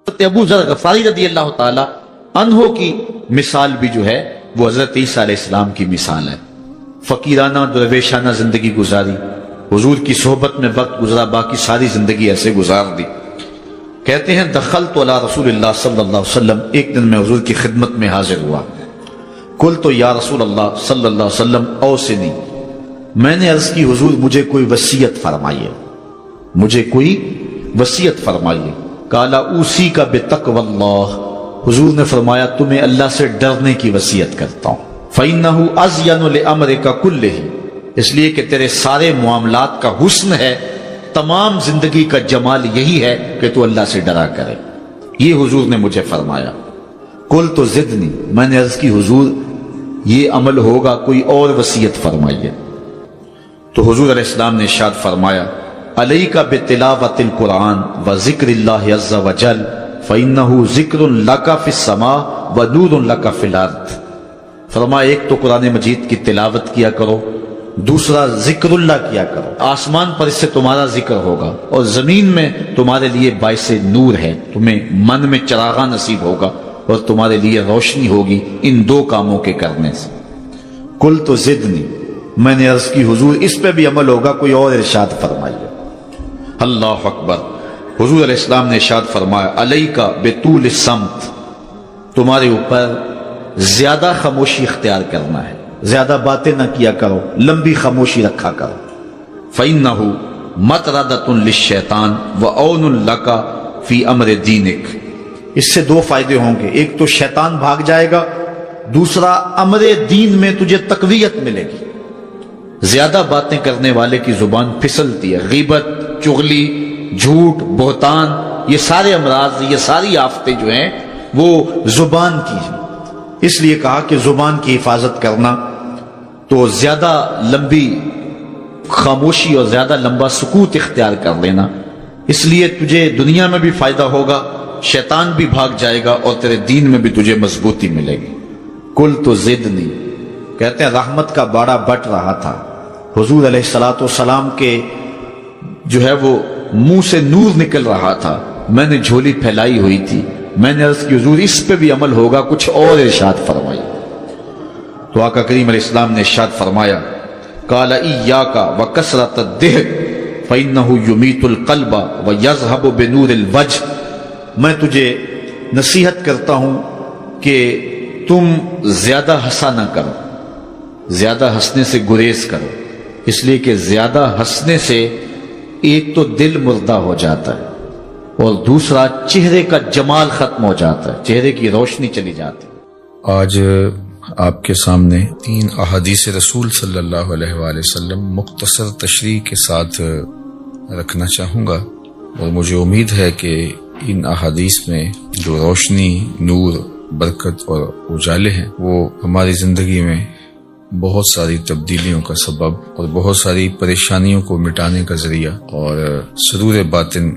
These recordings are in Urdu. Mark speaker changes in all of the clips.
Speaker 1: ابو ذر غفاری رضی اللہ تعالی عنہ کی مثال بھی جو ہے وہ حضرت عیسیٰ علیہ السلام کی مثال ہے. فقیرانہ درویشانہ زندگی گزاری، حضور کی صحبت میں وقت گزرا، باقی ساری زندگی ایسے گزار دی. کہتے ہیں دخلت علی رسول اللہ صلی اللہ علیہ وسلم، ایک دن میں حضور کی خدمت میں حاضر ہوا. قلت یا رسول اللہ صلی اللہ علیہ وسلم اوصنی، میں نے عرض کی حضور مجھے کوئی وصیت فرمائیے، مجھے کوئی وصیت فرمائیے. قال اوصیک بتقوی اللہ، حضور نے فرمایا تمہیں اللہ سے ڈرنے کی وصیت کرتا ہوں. فإنہ ازین لامرک کلہ، اس لیے کہ تیرے سارے معاملات کا حسن ہے، تمام زندگی کا جمال یہی ہے کہ تو اللہ سے ڈرا کرے. یہ حضور نے مجھے فرمایا. قلت زدنی، میں نے عرض کی حضور یہ عمل ہوگا کوئی اور وصیت فرمائیے. تو حضور علیہ السلام نے ارشاد فرمایا علیک بتلاوت القرآن وذکر اللہ عز وجل فإنہ ذکر لک فی السماء ونور لک فی الارض. فرمایا ایک تو قرآن مجید کی تلاوت کیا کرو، دوسرا ذکر اللہ کیا کرو. آسمان پر اس سے تمہارا ذکر ہوگا اور زمین میں تمہارے لیے باعث نور ہے، تمہیں من میں چراغاں نصیب ہوگا اور تمہارے لیے روشنی ہوگی ان دو کاموں کے کرنے سے. قلت زدنی، میں نے عرض کی حضور اس پہ بھی عمل ہوگا کوئی اور ارشاد فرمائیے. اللہ اکبر. حضور علیہ السلام نے ارشاد فرمایا علیک بطول الصمت، تمہارے اوپر زیادہ خاموشی اختیار کرنا ہے، زیادہ باتیں نہ کیا کرو، لمبی خاموشی رکھا کرو. فإنہ مطردۃ للشیطان وعون لک فی امر دینک، اس سے دو فائدے ہوں گے، ایک تو شیطان بھاگ جائے گا، دوسرا امر دین میں تجھے تقویت ملے گی. زیادہ باتیں کرنے والے کی زبان پھسلتی ہے، غیبت، چغلی، جھوٹ، بہتان، یہ سارے امراض، یہ ساری آفتیں جو ہیں وہ زبان کی ہیں. اس لیے کہا کہ زبان کی حفاظت کرنا، تو زیادہ لمبی خاموشی اور زیادہ لمبا سکوت اختیار کر لینا، اس لیے تجھے دنیا میں بھی فائدہ ہوگا، شیطان بھی بھاگ جائے گا اور تیرے دین میں بھی تجھے مضبوطی ملے گی. قلت زدنی، کہتے ہیں رحمت کا باڑا بٹ رہا تھا، حضور علیہ السلام کے جو ہے وہ منہ سے نور نکل رہا تھا، میں نے جھولی پھیلائی ہوئی تھی. میں نے عرض کی حضور اس پہ بھی عمل ہوگا کچھ اور ارشاد فرمائی. تو آقا کریم علیہ السلام نے ارشاد فرمایا قال ایاک وکثرۃ الضحک فإنہ یمیت القلب ویذھب بنور الوجہ، میں تجھے نصیحت کرتا ہوں کہ تم زیادہ ہنسا نہ کرو، زیادہ ہنسنے سے گریز کرو، اس لیے کہ زیادہ ہنسنے سے ایک تو دل مردہ ہو جاتا ہے اور دوسرا چہرے کا جمال ختم ہو جاتا ہے، چہرے کی روشنی چلی جاتی ہے.
Speaker 2: آج آپ کے سامنے 3 احادیث رسول صلی اللہ علیہ وآلہ وسلم مختصر تشریح کے ساتھ رکھنا چاہوں گا، اور مجھے امید ہے کہ ان احادیث میں جو روشنی، نور، برکت اور اجالے ہیں وہ ہماری زندگی میں بہت ساری تبدیلیوں کا سبب اور بہت ساری پریشانیوں کو مٹانے کا ذریعہ اور سرور باطن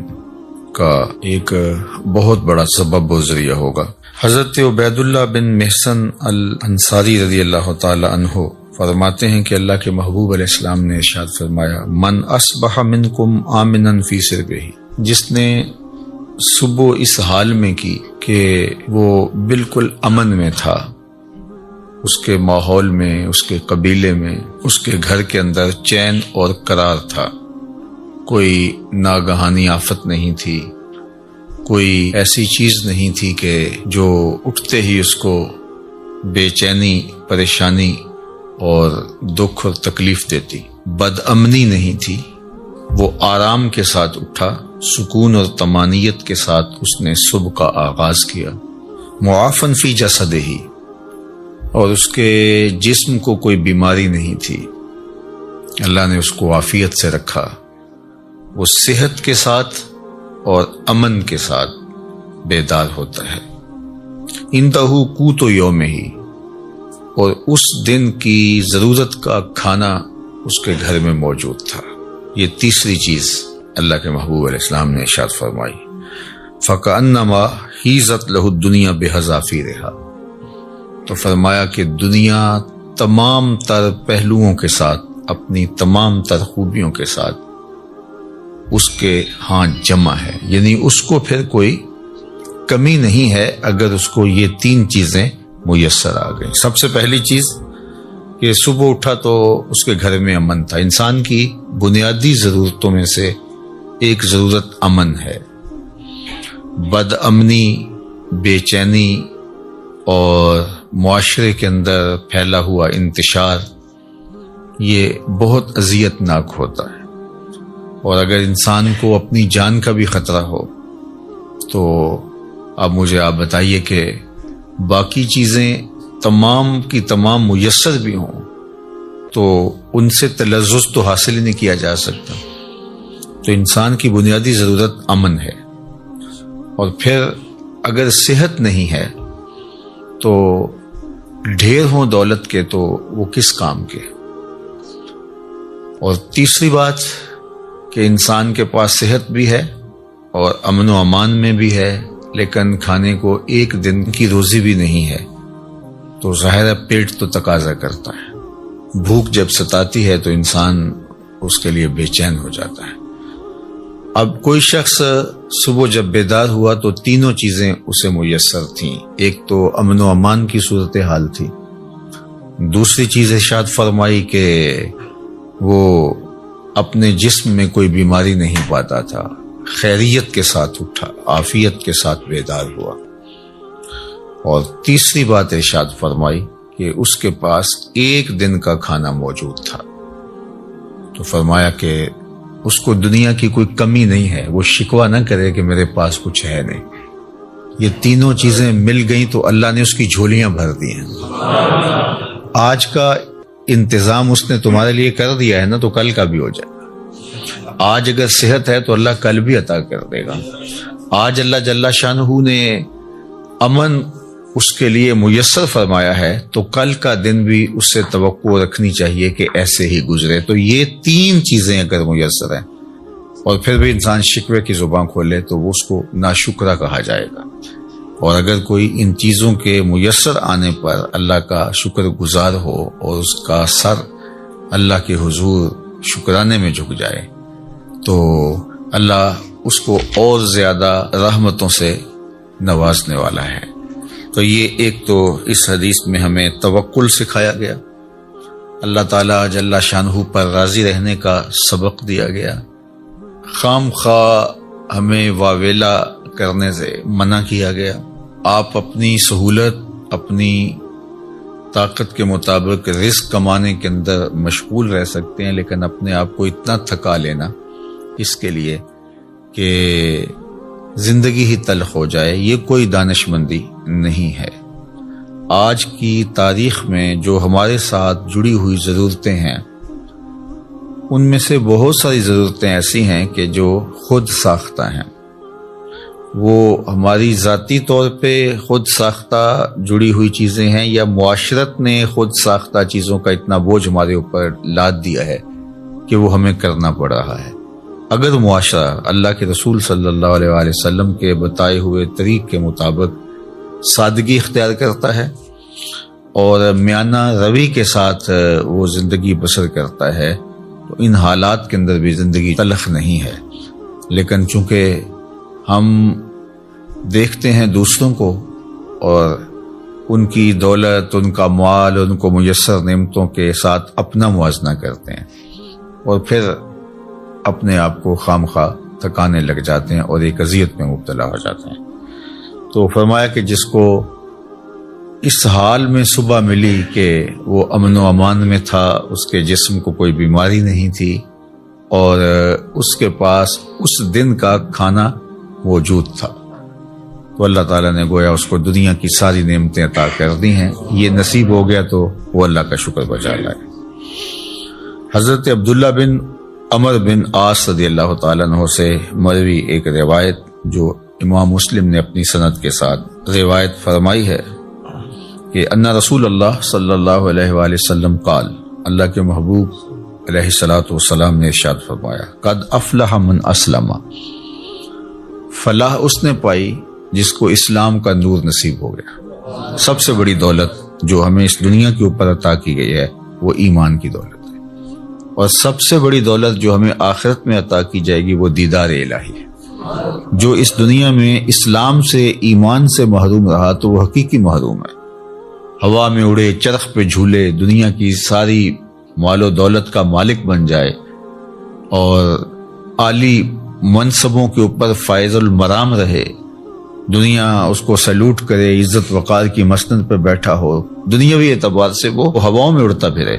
Speaker 2: کا ایک بہت بڑا سبب و ذریعہ ہوگا. حضرت عبید اللہ بن محسن الانصاری رضی اللہ تعالی عنہ فرماتے ہیں کہ اللہ کے محبوب علیہ السلام نے ارشاد فرمایا من اصبح منکم آمنا فی سربہ، جس نے صبح اس حال میں کی کہ وہ بالکل امن میں تھا، اس کے ماحول میں، اس کے قبیلے میں، اس کے گھر کے اندر چین اور قرار تھا، کوئی ناگہانی آفت نہیں تھی، کوئی ایسی چیز نہیں تھی کہ جو اٹھتے ہی اس کو بے چینی، پریشانی اور دکھ اور تکلیف دیتی، بد امنی نہیں تھی. وہ آرام کے ساتھ اٹھا، سکون اور طمانینت کے ساتھ اس نے صبح کا آغاز کیا. معافن فی جسدہ، اور اس کے جسم کو کوئی بیماری نہیں تھی، اللہ نے اس کو عافیت سے رکھا. وہ صحت کے ساتھ اور امن کے ساتھ بیدار ہوتا ہے. اندہ قوت یومہ، اور اس دن کی ضرورت کا کھانا اس کے گھر میں موجود تھا. یہ تیسری چیز اللہ کے محبوب علیہ السلام نے ارشاد فرمائی فَكَأَنَّمَا حِيزَتْ لَهُ الدُّنْيَا بِحَذَافِيرِهَا، تو فرمایا کہ دنیا تمام تر پہلوؤں کے ساتھ، اپنی تمام تر خوبیوں کے ساتھ، اس کے ہاں جمع ہے، یعنی اس کو پھر کوئی کمی نہیں ہے اگر اس کو یہ 3 چیزیں میسر آ گئیں۔ سب سے پہلی چیز کہ صبح اٹھا تو اس کے گھر میں امن تھا۔ انسان کی بنیادی ضرورتوں میں سے ایک ضرورت امن ہے۔ بد امنی، بے چینی اور معاشرے کے اندر پھیلا ہوا انتشار یہ بہت اذیت ناک ہوتا ہے، اور اگر انسان کو اپنی جان کا بھی خطرہ ہو تو اب مجھے آپ بتائیے کہ باقی چیزیں تمام کی تمام میسر بھی ہوں تو ان سے تلذذ تو حاصل ہی نہیں کیا جا سکتا۔ تو انسان کی بنیادی ضرورت امن ہے، اور پھر اگر صحت نہیں ہے تو ڈھیر ہوں دولت کے تو وہ کس کام کے۔ اور تیسری بات کہ انسان کے پاس صحت بھی ہے اور امن و امان میں بھی ہے، لیکن کھانے کو ایک دن کی روزی بھی نہیں ہے، تو ظاہر ہے پیٹ تو تقاضا کرتا ہے۔ بھوک جب ستاتی ہے تو انسان اس کے لیے بے چین ہو جاتا ہے۔ اب کوئی شخص صبح جب بیدار ہوا تو 3 چیزیں اسے میسر تھیں۔ ایک تو امن و امان کی صورتحال تھی، دوسری چیز ارشاد فرمائی کہ وہ اپنے جسم میں کوئی بیماری نہیں پاتا تھا، خیریت کے ساتھ اٹھا، عافیت کے ساتھ بیدار ہوا، اور تیسری بات ارشاد فرمائی کہ اس کے پاس ایک دن کا کھانا موجود تھا۔ تو فرمایا کہ اس کو دنیا کی کوئی کمی نہیں ہے، وہ شکوہ نہ کرے کہ میرے پاس کچھ ہے نہیں۔ یہ 3 چیزیں مل گئیں تو اللہ نے اس کی جھولیاں بھر دی ہیں۔ آج کا انتظام اس نے تمہارے لیے کر دیا ہے نا، تو کل کا بھی ہو جائے گا۔ آج اگر صحت ہے تو اللہ کل بھی عطا کر دے گا۔ آج اللہ جل شانہ نے امن اس کے لیے میسر فرمایا ہے تو کل کا دن بھی اس سے توقع رکھنی چاہیے کہ ایسے ہی گزرے۔ تو یہ 3 چیزیں اگر میسر ہیں اور پھر بھی انسان شکوے کی زبان کھولے تو وہ اس کو ناشکرا کہا جائے گا، اور اگر کوئی ان چیزوں کے میسر آنے پر اللہ کا شکر گزار ہو اور اس کا سر اللہ کے حضور شکرانے میں جھک جائے تو اللہ اس کو اور زیادہ رحمتوں سے نوازنے والا ہے۔ تو یہ ایک تو اس حدیث میں ہمیں توکل سکھایا گیا، اللہ تعالیٰ جل شانہ پر راضی رہنے کا سبق دیا گیا، خام خواہ ہمیں واویلا کرنے سے منع کیا گیا۔ آپ اپنی سہولت، اپنی طاقت کے مطابق رزق کمانے کے اندر مشغول رہ سکتے ہیں، لیکن اپنے آپ کو اتنا تھکا لینا اس کے لیے کہ زندگی ہی تلخ ہو جائے، یہ کوئی دانش مندی نہیں ہے۔ آج کی تاریخ میں جو ہمارے ساتھ جڑی ہوئی ضرورتیں ہیں ان میں سے بہت ساری ضرورتیں ایسی ہیں کہ جو خود ساختہ ہیں، وہ ہماری ذاتی طور پہ خود ساختہ جڑی ہوئی چیزیں ہیں یا معاشرت نے خود ساختہ چیزوں کا اتنا بوجھ ہمارے اوپر لاد دیا ہے کہ وہ ہمیں کرنا پڑ رہا ہے۔ اگر معاشرہ اللہ کے رسول صلی اللہ علیہ وآلہ وسلم کے بتائے ہوئے طریق کے مطابق سادگی اختیار کرتا ہے اور میانہ روی کے ساتھ وہ زندگی بسر کرتا ہے تو ان حالات کے اندر بھی زندگی تلخ نہیں ہے، لیکن چونکہ ہم دیکھتے ہیں دوسروں کو اور ان کی دولت، ان کا مال، ان کو میسر نعمتوں کے ساتھ اپنا موازنہ کرتے ہیں اور پھر اپنے آپ کو خام خواہ تھکانے لگ جاتے ہیں اور ایک اذیت میں مبتلا ہو جاتے ہیں۔ تو فرمایا کہ جس کو اس حال میں صبح ملی کہ وہ امن و امان میں تھا، اس کے جسم کو کوئی بیماری نہیں تھی اور اس کے پاس اس دن کا کھانا موجود تھا، تو اللہ تعالیٰ نے گویا اس کو دنیا کی ساری نعمتیں عطا کر دی ہیں۔ یہ نصیب ہو گیا تو وہ اللہ کا شکر بجا لائے۔ حضرت عبداللہ بن عمر بن عاص رضی اللہ تعالیٰ عنہ سے مروی ایک روایت جو امام مسلم نے اپنی سند کے ساتھ روایت فرمائی ہے کہ ان رسول اللہ صلی اللہ علیہ وآلہ وسلم قال، اللہ کے محبوب علیہ الصلوۃ والسلام نے ارشاد فرمایا، قد افلح من اسلم، فلاح اس نے پائی جس کو اسلام کا نور نصیب ہو گیا۔ سب سے بڑی دولت جو ہمیں اس دنیا کے اوپر عطا کی گئی ہے وہ ایمان کی دولت ہے، اور سب سے بڑی دولت جو ہمیں آخرت میں عطا کی جائے گی وہ دیدار الہی ہے۔ جو اس دنیا میں اسلام سے ایمان سے محروم رہا تو وہ حقیقی محروم ہے۔ ہوا میں اڑے، چرخ پہ جھولے، دنیا کی ساری مال و دولت کا مالک بن جائے اور عالی منصبوں کے اوپر فائز المرام رہے، دنیا اس کو سلوٹ کرے، عزت وقار کی مسند پہ بیٹھا ہو، دنیاوی اعتبار سے وہ ہواؤں میں اڑتا پھرے،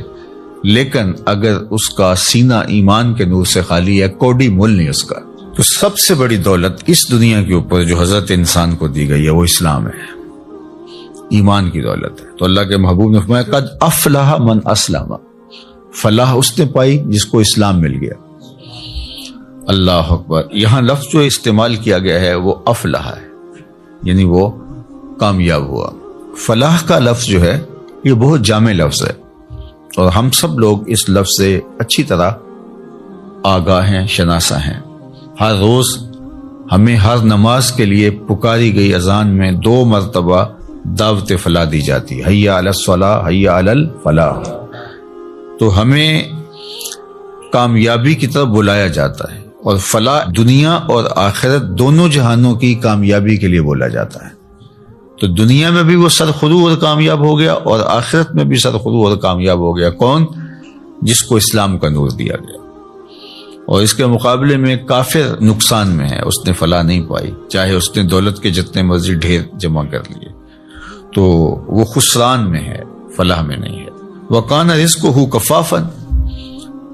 Speaker 2: لیکن اگر اس کا سینہ ایمان کے نور سے خالی ہے، کوڑی مول نہیں اس کا، تو سب سے بڑی دولت اس دنیا کے اوپر جو حضرت انسان کو دی گئی ہے وہ اسلام ہے، ایمان کی دولت ہے۔ تو اللہ کے محبوب نے فرمایا قد افلح من اسلم، فلاح اس نے پائی جس کو اسلام مل گیا۔ اللہ اکبر۔ یہاں لفظ جو استعمال کیا گیا ہے وہ افلح ہے، یعنی وہ کامیاب ہوا۔ فلاح کا لفظ جو ہے یہ بہت جامع لفظ ہے اور ہم سب لوگ اس لفظ سے اچھی طرح آگاہ ہیں، شناسا ہیں۔ ہر روز ہمیں ہر نماز کے لیے پکاری گئی اذان میں 2 مرتبہ دعوت فلاح دی جاتی ہے، حی علی الصلاح، حی علی الفلاح۔ تو ہمیں کامیابی کی طرف بلایا جاتا ہے، اور فلاح دنیا اور آخرت دونوں جہانوں کی کامیابی کے لیے بولا جاتا ہے۔ تو دنیا میں بھی وہ سرخرو اور کامیاب ہو گیا، اور آخرت میں بھی سرخرو اور کامیاب ہو گیا۔ کون؟ جس کو اسلام کا نور دیا گیا۔ اور اس کے مقابلے میں کافر نقصان میں ہے، اس نے فلاح نہیں پائی، چاہے اس نے دولت کے جتنے مرضی ڈھیر جمع کر لیے، تو وہ خسران میں ہے، فلاح میں نہیں ہے۔ وَقَانَ رِزْقُهُ كَفَافًا،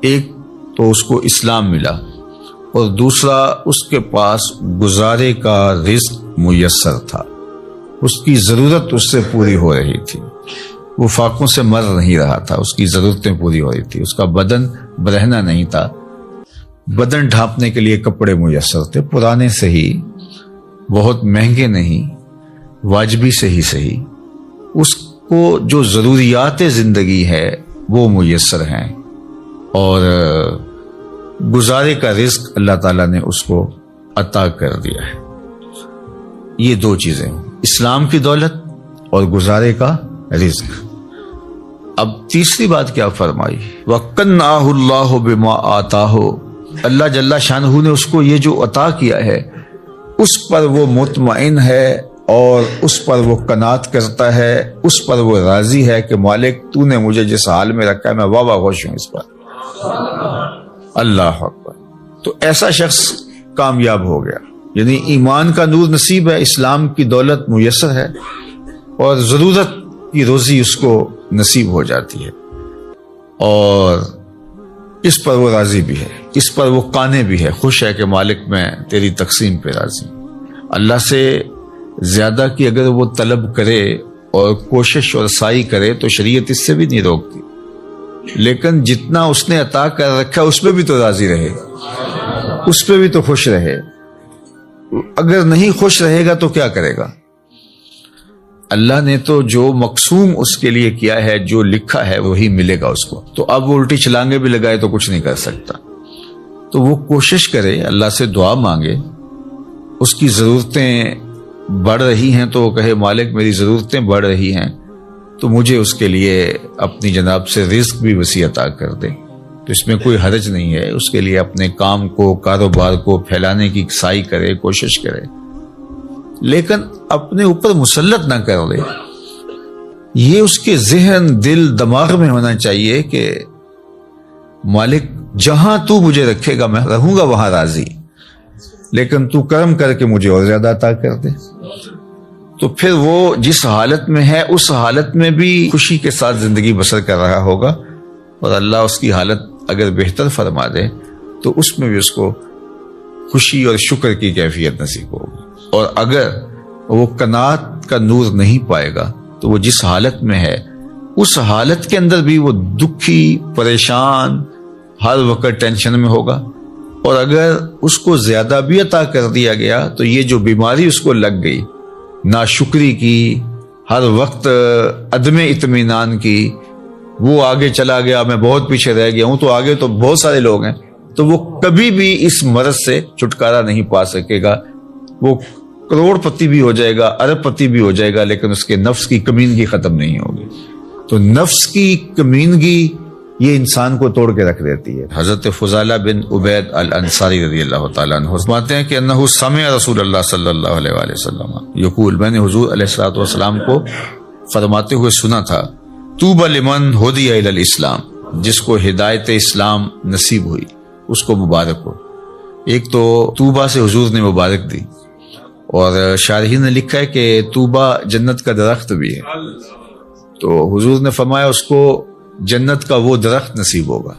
Speaker 2: ایک تو اس کو اسلام ملا، اور دوسرا اس کے پاس گزارے کا رزق میسر تھا، اس کی ضرورت اس سے پوری ہو رہی تھی، وہ فاقوں سے مر نہیں رہا تھا، اس کی ضرورتیں پوری ہو رہی تھی، اس کا بدن برہنہ نہیں تھا، بدن ڈھانپنے کے لیے کپڑے میسر تھے، پرانے سے ہی، بہت مہنگے نہیں، واجبی سے ہی صحیح، اس کو جو ضروریات زندگی ہے وہ میسر ہیں، اور گزارے کا رزق اللہ تعالیٰ نے اس کو عطا کر دیا ہے۔ یہ 2 چیزیں، اسلام کی دولت اور گزارے کا رزق۔ اب تیسری بات کیا فرمائی؟ وَقَنَّعَهُ اللَّهُ بِمَا آتَاهُ، اللہ جل شانہ نے اس کو یہ جو عطا کیا ہے اس پر وہ مطمئن ہے، اور اس پر وہ قناعت کرتا ہے، اس پر وہ راضی ہے کہ مالک تو نے مجھے جس حال میں رکھا ہے میں واہ خوش ہوں اس پر۔ اللہ اکبر۔ تو ایسا شخص کامیاب ہو گیا، یعنی ایمان کا نور نصیب ہے، اسلام کی دولت میسر ہے، اور ضرورت کی روزی اس کو نصیب ہو جاتی ہے، اور اس پر وہ راضی بھی ہے، اس پر وہ قانع بھی ہے، خوش ہے کہ مالک میں تیری تقسیم پہ راضی۔ اللہ سے زیادہ کی اگر وہ طلب کرے اور کوشش اور سعی کرے تو شریعت اس سے بھی نہیں روکتی، لیکن جتنا اس نے عطا کر رکھا اس پہ بھی تو راضی رہے، اس پہ بھی تو خوش رہے۔ اگر نہیں خوش رہے گا تو کیا کرے گا؟ اللہ نے تو جو مقسوم اس کے لیے کیا ہے، جو لکھا ہے وہی ملے گا اس کو، تو اب وہ الٹی چھلانگے بھی لگائے تو کچھ نہیں کر سکتا۔ تو وہ کوشش کرے، اللہ سے دعا مانگے، اس کی ضرورتیں بڑھ رہی ہیں تو وہ کہے مالک میری ضرورتیں بڑھ رہی ہیں تو مجھے اس کے لیے اپنی جناب سے رزق بھی وسیع عطا کر دے، تو اس میں کوئی حرج نہیں ہے، اس کے لیے اپنے کام کو، کاروبار کو پھیلانے کی سعی کرے، کوشش کرے، لیکن اپنے اوپر مسلط نہ کر لے۔ یہ اس کے ذہن، دل، دماغ میں ہونا چاہیے کہ مالک جہاں تو مجھے رکھے گا میں رہوں گا وہاں راضی، لیکن تو کرم کر کے مجھے اور زیادہ عطا کر دے۔ تو پھر وہ جس حالت میں ہے اس حالت میں بھی خوشی کے ساتھ زندگی بسر کر رہا ہوگا، اور اللہ اس کی حالت اگر بہتر فرما دے تو اس میں بھی اس کو خوشی اور شکر کی کیفیت نصیب ہوگی۔ اور اگر وہ قناعت کا نور نہیں پائے گا تو وہ جس حالت میں ہے اس حالت کے اندر بھی وہ دکھی، پریشان، ہر وقت ٹینشن میں ہوگا، اور اگر اس کو زیادہ بھی عطا کر دیا گیا تو یہ جو بیماری اس کو لگ گئی، ناشکری کی، ہر وقت عدم اطمینان کی، وہ آگے چلا گیا، میں بہت پیچھے رہ گیا ہوں، تو آگے تو بہت سارے لوگ ہیں، تو وہ کبھی بھی اس مرض سے چھٹکارا نہیں پا سکے گا۔ وہ کروڑ پتی بھی ہو جائے گا، ارب پتی بھی ہو جائے گا، لیکن اس کے نفس کی کمینگی ختم نہیں ہوگی۔ تو نفس کی کمینگی یہ انسان کو توڑ کے رکھ دیتی ہے۔ حضرت فضالہ بن عبید الانصاری رضی اللہ تعالیٰ عنہ فرماتے ہیں کہ انہ سمع رسول اللہ صلی اللہ علیہ وآلہ وسلم یقول، میں نے حضور علیہ الصلوۃ والسلام کو فرماتے ہوئے سنا تھا، طوبی لمن ہدی الی الاسلام، جس کو ہدایت اسلام نصیب ہوئی اس کو مبارک ہو۔ ایک تو طوبہ سے حضور نے مبارک دی، اور شارحین نے لکھا ہے کہ طوبہ جنت کا درخت بھی ہے، تو حضور نے فرمایا اس کو جنت کا وہ درخت نصیب ہوگا۔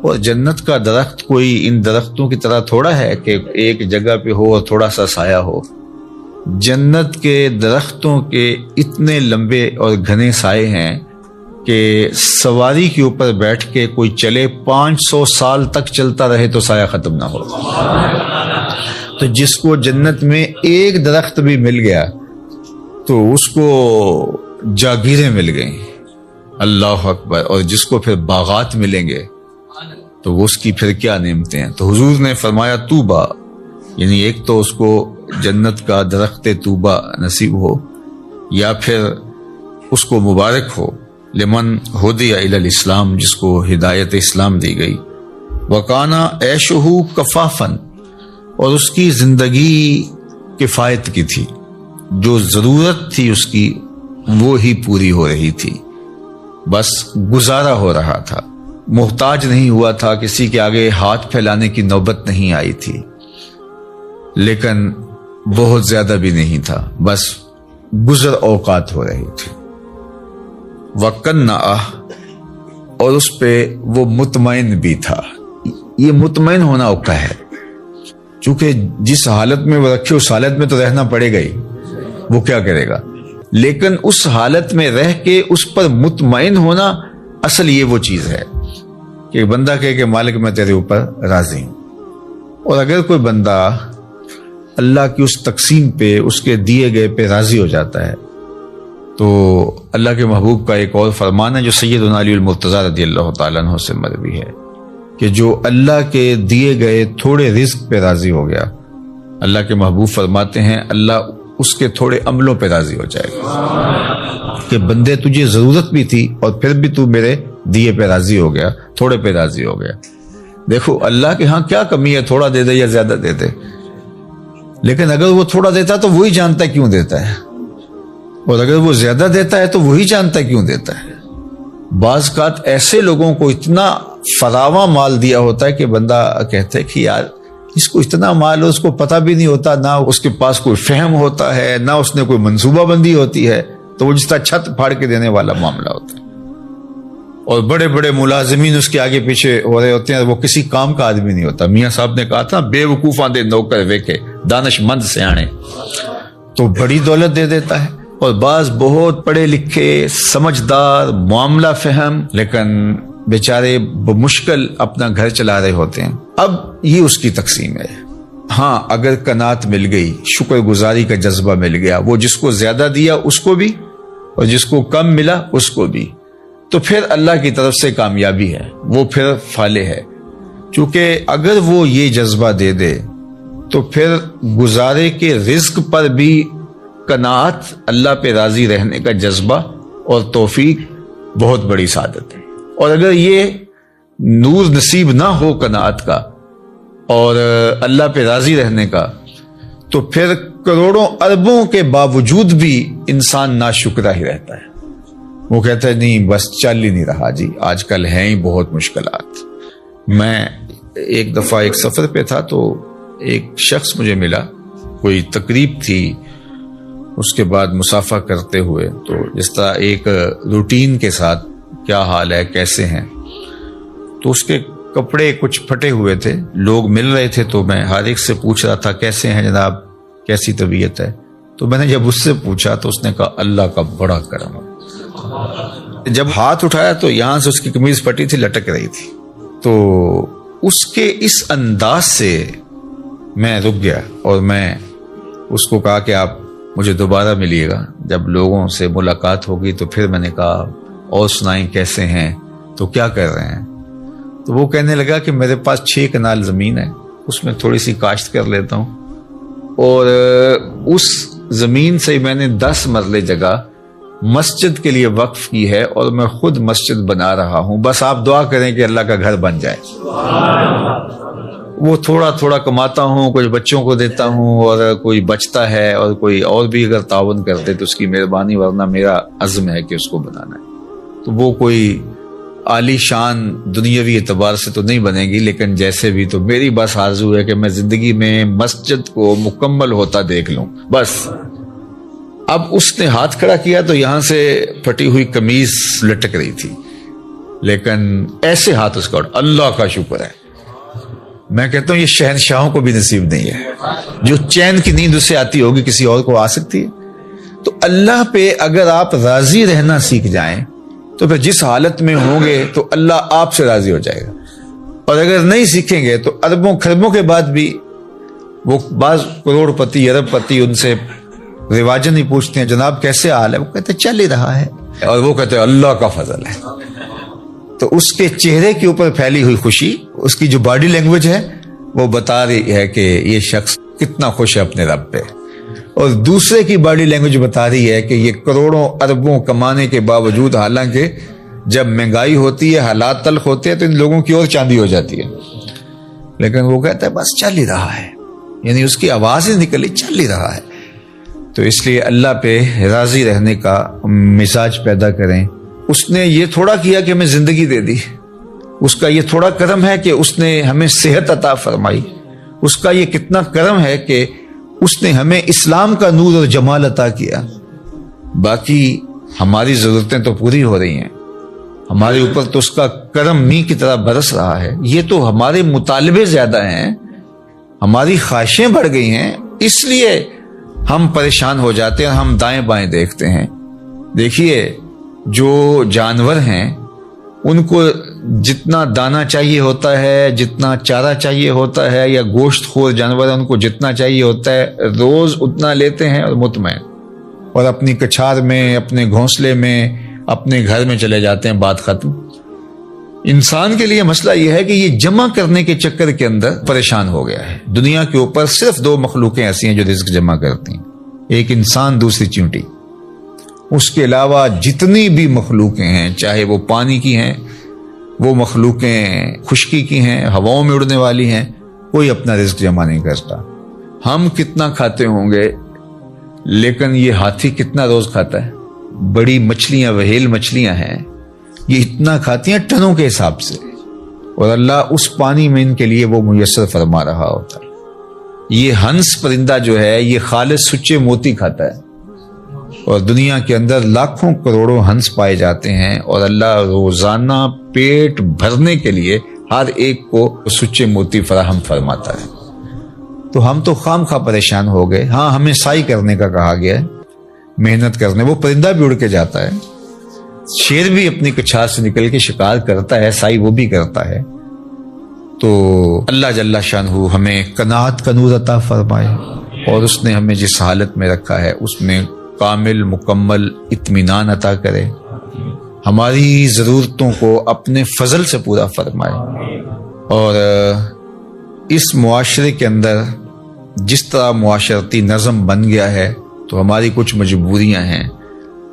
Speaker 2: اور جنت کا درخت کوئی ان درختوں کی طرح تھوڑا ہے کہ ایک جگہ پہ ہو اور تھوڑا سا سایہ ہو۔ جنت کے درختوں کے اتنے لمبے اور گھنے سائے ہیں کہ سواری کے اوپر بیٹھ کے کوئی چلے 500 سال تک چلتا رہے تو سایہ ختم نہ ہو۔ تو جس کو جنت میں ایک درخت بھی مل گیا تو اس کو جاگیریں مل گئیں، اللہ اکبر، اور جس کو پھر باغات ملیں گے تو اس کی پھر کیا نعمتیں ہیں۔ تو حضور نے فرمایا طوبہ، یعنی ایک تو اس کو جنت کا درخت طوبہ نصیب ہو، یا پھر اس کو مبارک ہو، لمن ہدی الی الاسلام، جس کو ہدایت اسلام دی گئی، وکانا عیشہ کفافن، اور اس کی زندگی کفایت کی تھی، جو ضرورت تھی اس کی وہ ہی پوری ہو رہی تھی، بس گزارا ہو رہا تھا، محتاج نہیں ہوا تھا، کسی کے آگے ہاتھ پھیلانے کی نوبت نہیں آئی تھی، لیکن بہت زیادہ بھی نہیں تھا، بس گزر اوقات ہو رہی تھی۔ وَقَنَّعَ، اور اس پہ وہ مطمئن بھی تھا۔ یہ مطمئن ہونا اوقع ہے، چونکہ جس حالت میں وہ رکھے اس حالت میں تو رہنا پڑے گا ہی، وہ کیا کرے گا، لیکن اس حالت میں رہ کے اس پر مطمئن ہونا، اصل یہ وہ چیز ہے کہ بندہ کہے کہ مالک میں تیرے اوپر راضی ہوں۔ اور اگر کوئی بندہ اللہ کی اس تقسیم پہ، اس کے دیے گئے پہ راضی ہو جاتا ہے، تو اللہ کے محبوب کا ایک اور فرمان ہے جو سیدنا علی المرتضیٰ رضی اللہ تعالیٰ عنہ سے مروی ہے کہ جو اللہ کے دیے گئے تھوڑے رزق پہ راضی ہو گیا، اللہ کے محبوب فرماتے ہیں اللہ اس کے تھوڑے عملوں پہ راضی ہو جائے گا، کہ بندے تجھے ضرورت بھی تھی اور پھر بھی تو میرے دیے پہ راضی ہو گیا، تھوڑے پہ راضی ہو گیا۔ دیکھو اللہ کے ہاں کیا کمی ہے، تھوڑا دے دے یا زیادہ دے دے، لیکن اگر وہ تھوڑا دیتا تو وہی جانتا ہے کیوں دیتا ہے، اور اگر وہ زیادہ دیتا ہے تو وہی جانتا ہے کیوں دیتا ہے۔ بعض اوقات ایسے لوگوں کو اتنا فراواں مال دیا ہوتا ہے کہ بندہ کہتا ہے کہ یار اس کو اتنا مال ہو، اس کو پتہ بھی نہیں ہوتا، نہ اس کے پاس کوئی فہم ہوتا ہے، نہ اس نے کوئی منصوبہ بندی ہوتی ہے، تو وہ جس طرح چھت پھاڑ کے دینے والا معاملہ ہوتا ہے۔ اور بڑے بڑے ملازمین اس کے آگے پیچھے ہو رہے ہوتے ہیں، وہ کسی کام کا آدمی نہیں ہوتا۔ میاں صاحب نے کہا تھا بے وقوفاں دے نوکر ویکے دانش مند سیانے، تو بڑی دولت دے دیتا ہے۔ اور بعض بہت پڑھے لکھے، سمجھدار، معاملہ فہم، لیکن بیچارے بمشکل اپنا گھر چلا رہے ہوتے ہیں۔ اب یہ اس کی تقسیم ہے۔ ہاں اگر قناعت مل گئی، شکر گزاری کا جذبہ مل گیا، وہ جس کو زیادہ دیا اس کو بھی اور جس کو کم ملا اس کو بھی، تو پھر اللہ کی طرف سے کامیابی ہے، وہ پھر فالح ہے۔ چونکہ اگر وہ یہ جذبہ دے دے تو پھر گزارے کے رزق پر بھی قناعت، اللہ پہ راضی رہنے کا جذبہ اور توفیق بہت بڑی سعادت ہے۔ اور اگر یہ نور نصیب نہ ہو قناعت کا اور اللہ پہ راضی رہنے کا، تو پھر کروڑوں اربوں کے باوجود بھی انسان ناشکرا ہی رہتا ہے۔ وہ کہتا ہے نہیں بس چل ہی نہیں رہا جی، آج کل ہیں ہی بہت مشکلات۔ میں ایک دفعہ ایک سفر پہ تھا تو ایک شخص مجھے ملا، کوئی تقریب تھی، اس کے بعد مسافہ کرتے ہوئے تو جس طرح ایک روٹین کے ساتھ کیا حال ہے، کیسے ہیں، تو اس کے کپڑے کچھ پھٹے ہوئے تھے، لوگ مل رہے تھے، تو میں ہر ایک سے پوچھ رہا تھا کیسے ہیں جناب، کیسی طبیعت ہے۔ تو میں نے جب اس سے پوچھا تو اس نے کہا اللہ کا بڑا کرم ہے۔ جب ہاتھ اٹھایا تو یہاں سے اس کی قمیض پھٹی تھی، لٹک رہی تھی، تو اس کے اس انداز سے میں رک گیا اور میں اس کو کہا کہ آپ مجھے دوبارہ ملیے گا، جب لوگوں سے ملاقات ہوگی تو پھر میں نے کہا اور سنائیں کیسے ہیں، تو کیا کر رہے ہیں، تو وہ کہنے لگا کہ میرے پاس 6 کنال زمین ہے، اس میں تھوڑی سی کاشت کر لیتا ہوں، اور اس زمین سے میں نے 10 مرلے جگہ مسجد کے لیے وقف کی ہے اور میں خود مسجد بنا رہا ہوں. بس آپ دعا کریں کہ اللہ کا گھر بن جائے. وہ تھوڑا تھوڑا کماتا ہوں, کچھ بچوں کو دیتا ہوں, اور کوئی بچتا ہے اور کوئی اور بھی اگر تعاون کرتے تو اس کی مہربانی, ورنہ میرا عزم ہے کہ اس کو بنانا ہے. تو وہ کوئی عالی شان دنیاوی اعتبار سے تو نہیں بنے گی, لیکن جیسے بھی تو میری بس آرزو ہے کہ میں زندگی میں مسجد کو مکمل ہوتا دیکھ لوں بس. اب اس نے ہاتھ کھڑا کیا تو یہاں سے پھٹی ہوئی قمیض لٹک رہی تھی, لیکن ایسے ہاتھ اس کا, اللہ کا شکر ہے. میں کہتا ہوں یہ شہنشاہوں کو بھی نصیب نہیں ہے. جو چین کی نیند اس سے آتی ہوگی کسی اور کو آ سکتی ہے. تو اللہ پہ اگر آپ راضی رہنا سیکھ جائیں تو پھر جس حالت میں ہوں گے تو اللہ آپ سے راضی ہو جائے گا. اور اگر نہیں سیکھیں گے تو اربوں خربوں کے بعد بھی وہ بعض کروڑ پتی ارب پتی ان سے رواجن ہی پوچھتے ہیں جناب کیسے حال ہے, وہ کہتے ہیں چل ہی رہا ہے, اور وہ کہتے ہیں اللہ کا فضل ہے. تو اس کے چہرے کے اوپر پھیلی ہوئی خوشی, اس کی جو باڈی لینگویج ہے وہ بتا رہی ہے کہ یہ شخص کتنا خوش ہے اپنے رب پہ, اور دوسرے کی باڈی لینگویج بتا رہی ہے کہ یہ کروڑوں اربوں کمانے کے باوجود, حالانکہ جب مہنگائی ہوتی ہے حالات تلخ ہوتے ہیں تو ان لوگوں کی اور چاندی ہو جاتی ہے, لیکن وہ کہتا ہے بس چل ہی رہا ہے, یعنی اس کی آواز ہی نکلی چل ہی رہا ہے. تو اس لیے اللہ پہ راضی رہنے کا مزاج پیدا کریں. اس نے یہ تھوڑا کیا کہ ہمیں زندگی دے دی, اس کا یہ تھوڑا کرم ہے کہ اس نے ہمیں صحت عطا فرمائی, اس کا یہ کتنا کرم ہے کہ اس نے ہمیں اسلام کا نور اور جمال عطا کیا. باقی ہماری ضرورتیں تو پوری ہو رہی ہیں, ہمارے اوپر تو اس کا کرم می کی طرح برس رہا ہے. یہ تو ہمارے مطالبے زیادہ ہیں, ہماری خواہشیں بڑھ گئی ہیں, اس لیے ہم پریشان ہو جاتے ہیں, ہم دائیں بائیں دیکھتے ہیں. دیکھیے جو جانور ہیں ان کو جتنا دانہ چاہیے ہوتا ہے, جتنا چارہ چاہیے ہوتا ہے, یا گوشت خور جانور ہیں ان کو جتنا چاہیے ہوتا ہے روز اتنا لیتے ہیں اور مطمئن, اور اپنی کچھار میں, اپنے گھونسلے میں, اپنے گھر میں چلے جاتے ہیں, بات ختم. انسان کے لیے مسئلہ یہ ہے کہ یہ جمع کرنے کے چکر کے اندر پریشان ہو گیا ہے. دنیا کے اوپر صرف دو مخلوقیں ایسی ہیں جو رزق جمع کرتی ہیں, ایک انسان, دوسری چیونٹی. اس کے علاوہ جتنی بھی مخلوقیں ہیں, چاہے وہ پانی کی ہیں, وہ مخلوقیں خشکی کی ہیں, ہواؤں میں اڑنے والی ہیں, کوئی اپنا رزق جمع نہیں کرتا. ہم کتنا کھاتے ہوں گے, لیکن یہ ہاتھی کتنا روز کھاتا ہے. بڑی مچھلیاں, وہیل مچھلیاں ہیں, یہ اتنا کھاتی ہیں ٹنوں کے حساب سے, اور اللہ اس پانی میں ان کے لیے وہ میسر فرما رہا ہوتا ہے. یہ ہنس پرندہ جو ہے یہ خالص سچے موتی کھاتا ہے, اور دنیا کے اندر لاکھوں کروڑوں ہنس پائے جاتے ہیں, اور اللہ روزانہ پیٹ بھرنے کے لیے ہر ایک کو سچے موتی فراہم فرماتا ہے. تو ہم تو خام خواہ پریشان ہو گئے. ہاں ہمیں سائی کرنے کا کہا گیا ہے, محنت کرنے. وہ پرندہ بھی اڑ کے جاتا ہے, شیر بھی اپنی کچھار سے نکل کے شکار کرتا ہے, سائی وہ بھی کرتا ہے. تو اللہ جل شانہ ہمیں قناعت کا نور عطا فرمائے, اور اس نے ہمیں جس حالت میں رکھا ہے اس میں کامل مکمل اطمینان عطا کرے, ہماری ضرورتوں کو اپنے فضل سے پورا فرمائے. اور اس معاشرے کے اندر جس طرح معاشرتی نظم بن گیا ہے تو ہماری کچھ مجبوریاں ہیں.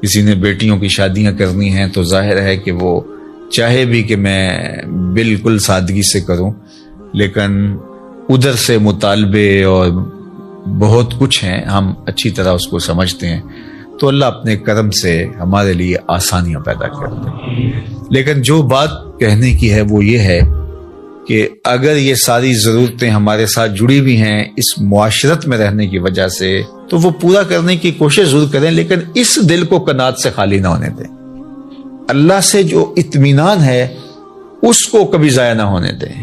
Speaker 2: کسی نے بیٹیوں کی شادیاں کرنی ہیں تو ظاہر ہے کہ وہ چاہے بھی کہ میں بالکل سادگی سے کروں, لیکن ادھر سے مطالبے اور بہت کچھ ہیں, ہم اچھی طرح اس کو سمجھتے ہیں. تو اللہ اپنے کرم سے ہمارے لیے آسانیاں پیدا کرتے ہیں. لیکن جو بات کہنے کی ہے وہ یہ ہے کہ اگر یہ ساری ضرورتیں ہمارے ساتھ جڑی ہوئی ہیں اس معاشرت میں رہنے کی وجہ سے, تو وہ پورا کرنے کی کوشش ضرور کریں, لیکن اس دل کو قناعت سے خالی نہ ہونے دیں. اللہ سے جو اطمینان ہے اس کو کبھی ضائع نہ ہونے دیں.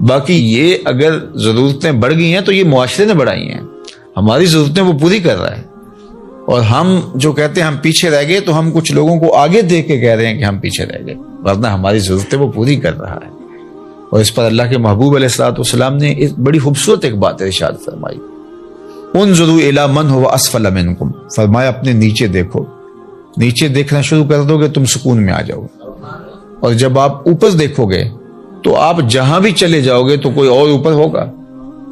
Speaker 2: باقی یہ اگر ضرورتیں بڑھ گئی ہیں تو یہ معاشرے نے بڑھائی ہیں, ہماری ضرورتیں وہ پوری کر رہا ہے. اور ہم جو کہتے ہیں ہم پیچھے رہ گئے, تو ہم کچھ لوگوں کو آگے دیکھ کے کہہ رہے ہیں کہ ہم پیچھے رہ گئے, ورنہ ہماری ضرورتیں وہ پوری کر رہا ہے. اور اس پر اللہ کے محبوب علیہ الصلوۃ والسلام نے ایک بڑی خوبصورت ایک بات ارشاد فرمائی, انظروا الی من هو اسفل منکم, فرمایا اپنے نیچے دیکھو. نیچے دیکھنا شروع کر دو گے تم سکون میں آ جاؤ گے, اور جب آپ اوپر دیکھو گے تو آپ جہاں بھی چلے جاؤ گے تو کوئی اور اوپر ہوگا,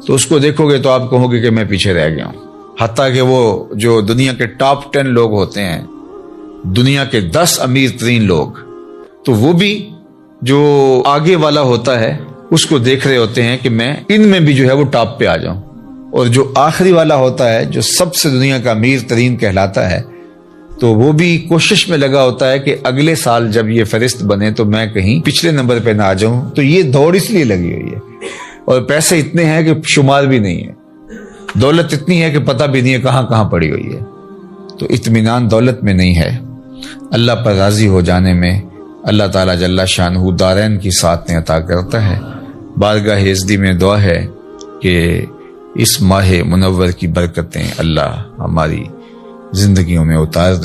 Speaker 2: تو اس کو دیکھو گے تو آپ کہو گے کہ میں پیچھے رہ گیا ہوں. حتیٰ کہ وہ جو دنیا کے ٹاپ 10 لوگ ہوتے ہیں دنیا کے 10 امیر ترین لوگ، تو وہ بھی جو آگے والا ہوتا ہے اس کو دیکھ رہے ہوتے ہیں کہ میں ان میں بھی جو ہے وہ ٹاپ پہ آ جاؤں، اور جو آخری والا ہوتا ہے جو سب سے دنیا کا امیر ترین کہلاتا ہے تو وہ بھی کوشش میں لگا ہوتا ہے کہ اگلے سال جب یہ فہرست بنے تو میں کہیں پچھلے نمبر پہ نہ آ جاؤں۔ تو یہ دوڑ اس لیے لگی ہوئی ہے، اور پیسے اتنے ہیں کہ شمار بھی نہیں ہے، دولت اتنی ہے کہ پتہ بھی نہیں ہے کہاں کہاں پڑی ہوئی ہے۔ تو اطمینان دولت میں نہیں ہے، اللہ پر راضی ہو جانے میں اللہ تعالیٰ جل شانہ دارین کی ساتھ نے عطا کرتا ہے۔ بارگاہ ازدی میں دعا ہے کہ اس ماہ منور کی برکتیں اللہ ہماری زندگیوں میں اتار دے۔